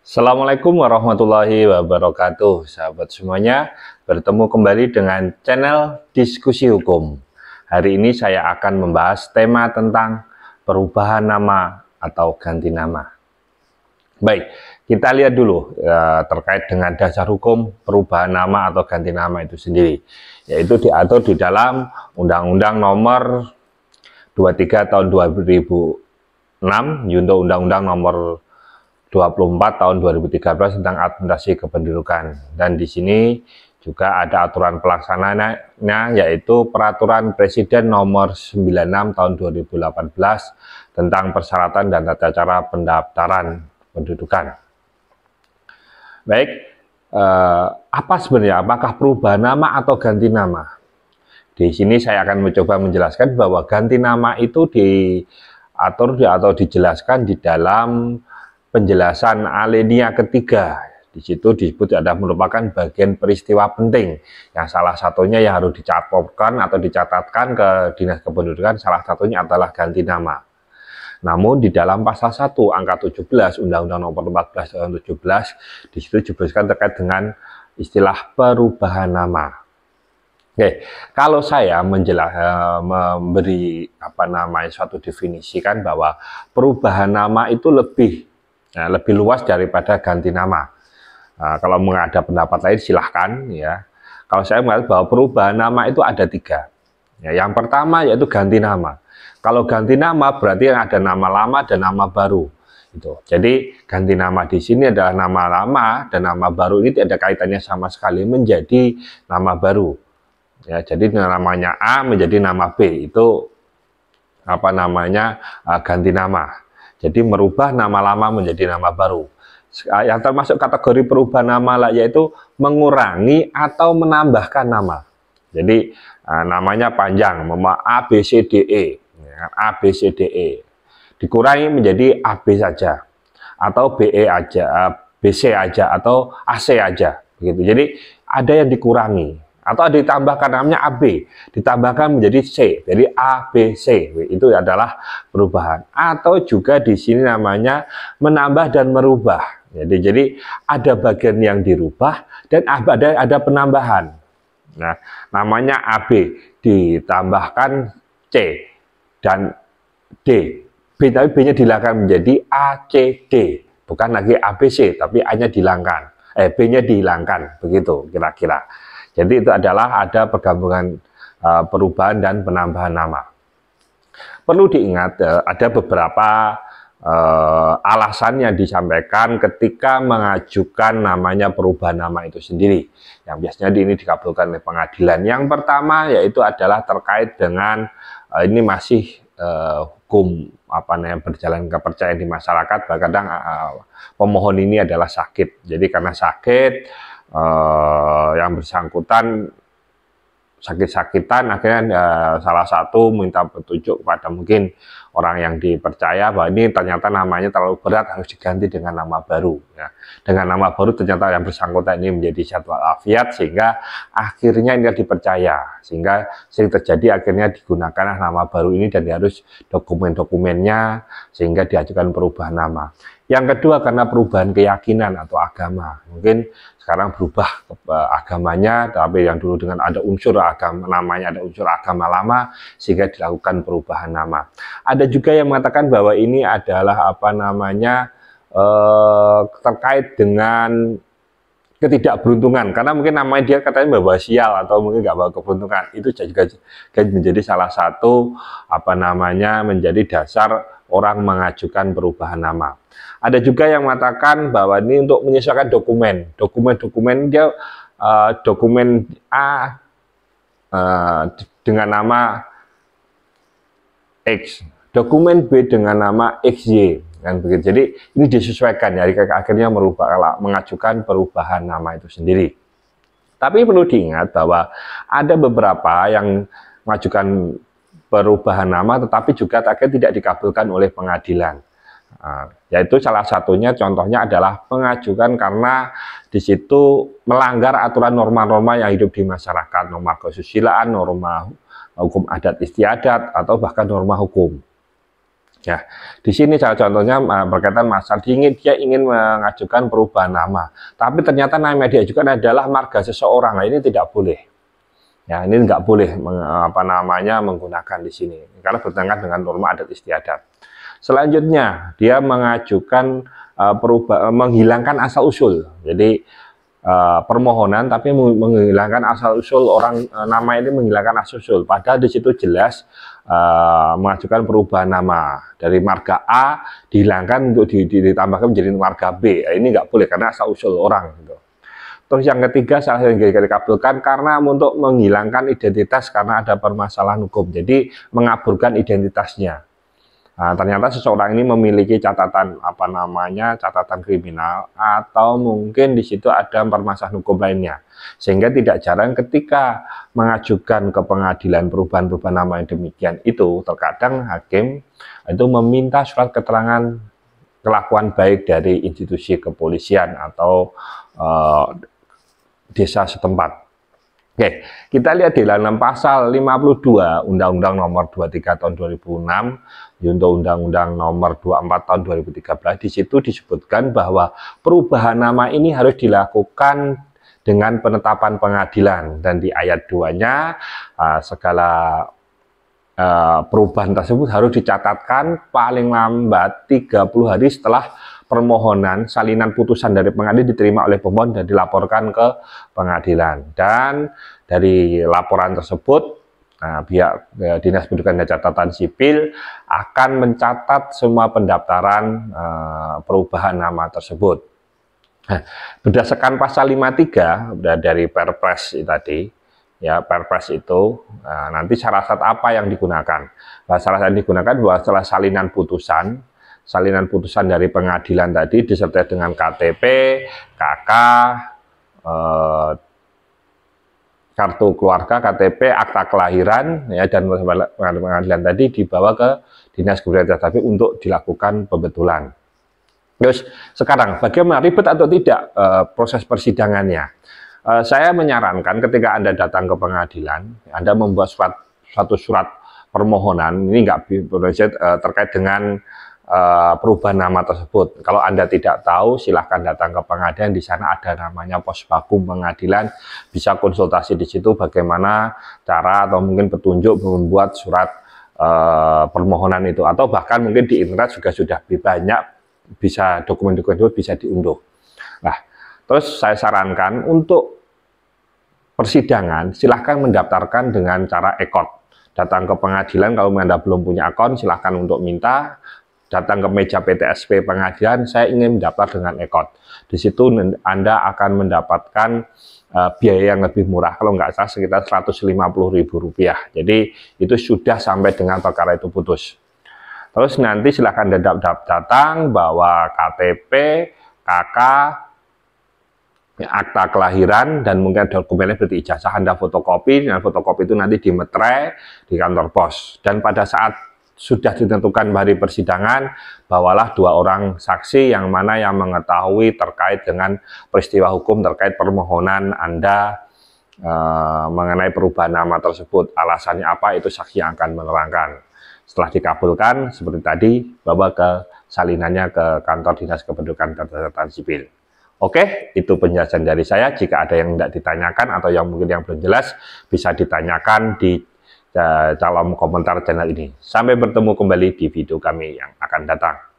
Assalamualaikum warahmatullahi wabarakatuh, sahabat semuanya. Bertemu kembali dengan channel Diskusi Hukum. Hari ini saya akan membahas tema tentang perubahan nama atau ganti nama. Baik, kita lihat dulu terkait dengan dasar hukum perubahan nama atau ganti nama itu sendiri, yaitu diatur di dalam Undang-Undang Nomor 23 Tahun 2006, yaitu Undang-Undang Nomor 24 tahun 2013 tentang administrasi kependudukan, dan di sini juga ada aturan pelaksanaannya, yaitu Peraturan Presiden Nomor 96 tahun 2018 tentang persyaratan dan tata cara pendaftaran pendudukan. Baik, apa sebenarnya, apakah perubahan nama atau ganti nama? Di sini saya akan mencoba menjelaskan bahwa ganti nama itu diatur atau dijelaskan di dalam penjelasan alinea ketiga. Di situ disebut ada merupakan bagian peristiwa penting yang salah satunya yang harus dicatatkan atau dicatatkan ke Dinas Kependudukan, salah satunya adalah ganti nama. Namun di dalam pasal 1 angka 17 Undang-Undang Nomor 14 tahun 17, di situ dijelaskan terkait dengan istilah perubahan nama. Oke, kalau saya memberi suatu definisi kan bahwa perubahan nama itu lebih luas daripada ganti nama. Kalau ada pendapat lain silahkan ya. Kalau saya melihat bahwa perubahan nama itu ada 3. Ya, yang pertama yaitu ganti nama. Kalau ganti nama berarti ada nama lama dan nama baru. Jadi ganti nama di sini adalah nama lama dan nama baru ini tidak ada kaitannya sama sekali menjadi nama baru. Ya, jadi namanya A menjadi nama B, itu ganti nama. Jadi merubah nama lama menjadi nama baru. Yang termasuk kategori perubahan nama yaitu mengurangi atau menambahkan nama. Jadi namanya panjang, A, B, C, D, E. A, B, C, D, E. Dikurangi menjadi AB saja, atau BE aja, BC aja, atau AC aja. Begitu. Jadi ada yang dikurangi. Atau ditambahkan namanya AB, ditambahkan menjadi C, jadi A, B, C, itu adalah perubahan. Atau juga di sini namanya menambah dan merubah. Jadi ada bagian yang dirubah dan ada penambahan. Nah, namanya AB ditambahkan C dan D. B, tapi B-nya dihilangkan menjadi A, C, D. Bukan lagi A, B, C, tapi A-nya dihilangkan. B-nya dihilangkan, begitu kira-kira. Jadi itu adalah ada pergabungan perubahan dan penambahan nama. Perlu diingat ada beberapa alasan yang disampaikan ketika mengajukan namanya perubahan nama itu sendiri, yang biasanya ini dikabulkan oleh pengadilan. Yang pertama yaitu adalah terkait dengan ini masih hukum berjalan kepercayaan di masyarakat. Kadang pemohon ini adalah sakit. Jadi karena sakit, yang bersangkutan sakit-sakitan, akhirnya salah satu minta petunjuk kepada mungkin orang yang dipercaya bahwa ini ternyata namanya terlalu berat, harus diganti dengan nama baru ya. Dengan nama baru ternyata yang bersangkutan ini menjadi jadwal afiat, sehingga akhirnya ini dipercaya, sehingga sering terjadi akhirnya digunakan nama baru ini dan harus dokumen-dokumennya, sehingga diajukan perubahan nama. Yang kedua karena perubahan keyakinan atau agama. Mungkin sekarang berubah agamanya, tapi yang dulu dengan ada unsur agama, namanya ada unsur agama lama, sehingga dilakukan perubahan nama. Ada juga yang mengatakan bahwa ini adalah terkait dengan ketidakberuntungan, karena mungkin namanya dia katanya bawa sial atau mungkin nggak bawa keberuntungan. Itu juga menjadi salah satu menjadi dasar orang mengajukan perubahan nama. Ada juga yang mengatakan bahwa ini untuk menyesuaikan dokumen dia dokumen A dengan nama X, dokumen B dengan nama XY, kan begitu. Jadi ini disesuaikan ya, akhirnya mengajukan perubahan nama itu sendiri. Tapi perlu diingat bahwa ada beberapa yang mengajukan perubahan nama tetapi juga akhirnya tidak dikabulkan oleh pengadilan. Yaitu salah satunya contohnya adalah pengajukan karena di situ melanggar aturan norma-norma yang hidup di masyarakat, norma kesusilaan, norma hukum adat istiadat, atau bahkan norma hukum. Ya, di sini salah contohnya berkaitan masalah dia ingin mengajukan perubahan nama, tapi ternyata nama yang diajukan adalah marga seseorang. Nah, ini tidak boleh. Ya, ini nggak boleh menggunakan di sini karena bertentangan dengan norma adat istiadat. Selanjutnya, dia mengajukan menghilangkan asal usul. Jadi permohonan tapi menghilangkan asal usul orang, nama ini menghilangkan asal usul. Padahal di situ jelas mengajukan perubahan nama dari marga A dihilangkan untuk ditambahkan menjadi marga B. Ini nggak boleh karena asal usul orang. Gitu. Terus yang ketiga, salah satu yang dikabulkan karena untuk menghilangkan identitas karena ada permasalahan hukum. Jadi mengaburkan identitasnya. Nah, ternyata seseorang ini memiliki catatan catatan kriminal atau mungkin di situ ada permasalahan hukum lainnya. Sehingga tidak jarang ketika mengajukan ke pengadilan perubahan nama yang demikian itu, terkadang hakim itu meminta surat keterangan kelakuan baik dari institusi kepolisian atau desa setempat. Oke, kita lihat di dalam pasal 52 Undang-Undang Nomor 23 Tahun 2006, untuk Undang-Undang Nomor 24 Tahun 2013, di situ disebutkan bahwa perubahan nama ini harus dilakukan dengan penetapan pengadilan, dan di ayat 2-nya segala perubahan tersebut harus dicatatkan paling lambat 30 hari setelah permohonan salinan putusan dari pengadilan diterima oleh pemohon dan dilaporkan ke pengadilan. Dan dari laporan tersebut, pihak Dinas Pendudukan dan Catatan Sipil akan mencatat semua pendaftaran perubahan nama tersebut. Berdasarkan pasal 53 dari Perpres tadi, ya Perpres itu nanti syarat apa yang digunakan? Syarat yang digunakan bahwa setelah salinan putusan dari pengadilan tadi disertai dengan KTP, KK, kartu keluarga, KTP, akta kelahiran, ya, dan pengadilan tadi dibawa ke Dinas Kebudayaan Catatan untuk dilakukan pembetulan. Terus sekarang bagaimana, ribet atau tidak proses persidangannya? Saya menyarankan ketika Anda datang ke pengadilan, Anda membuat suatu surat permohonan, ini nggak terkait dengan perubahan nama tersebut. Kalau Anda tidak tahu, silahkan datang ke pengadilan. Di sana ada namanya Posbakum Pengadilan, bisa konsultasi di situ bagaimana cara atau mungkin petunjuk membuat surat permohonan itu, atau bahkan mungkin di internet juga sudah banyak, bisa dokumen-dokumen itu bisa diunduh. Nah, terus saya sarankan untuk persidangan silahkan mendaftarkan dengan cara e-court. Datang ke pengadilan, kalau Anda belum punya akun, silahkan untuk minta datang ke meja PTSP pengadilan, saya ingin mendaftar dengan e-court. Di situ Anda akan mendapatkan biaya yang lebih murah, kalau nggak salah sekitar Rp150.000. Jadi itu sudah sampai dengan perkara itu putus. Terus nanti silahkan datang bawa KTP, KK, akta kelahiran, dan mungkin dokumennya seperti ijazah Anda fotokopi, dan fotokopi itu nanti dimeterai di kantor pos. Dan pada saat sudah ditentukan hari persidangan, bawalah 2 orang saksi yang mana yang mengetahui terkait dengan peristiwa hukum terkait permohonan Anda mengenai perubahan nama tersebut. Alasannya apa, itu saksi yang akan menerangkan. Setelah dikabulkan, seperti tadi, bawa ke salinannya ke kantor Dinas Kependudukan dan Catatan Sipil. Oke, itu penjelasan dari saya. Jika ada yang tidak ditanyakan atau yang mungkin yang belum jelas, bisa ditanyakan di kolom komentar channel ini. Sampai bertemu kembali di video kami yang akan datang.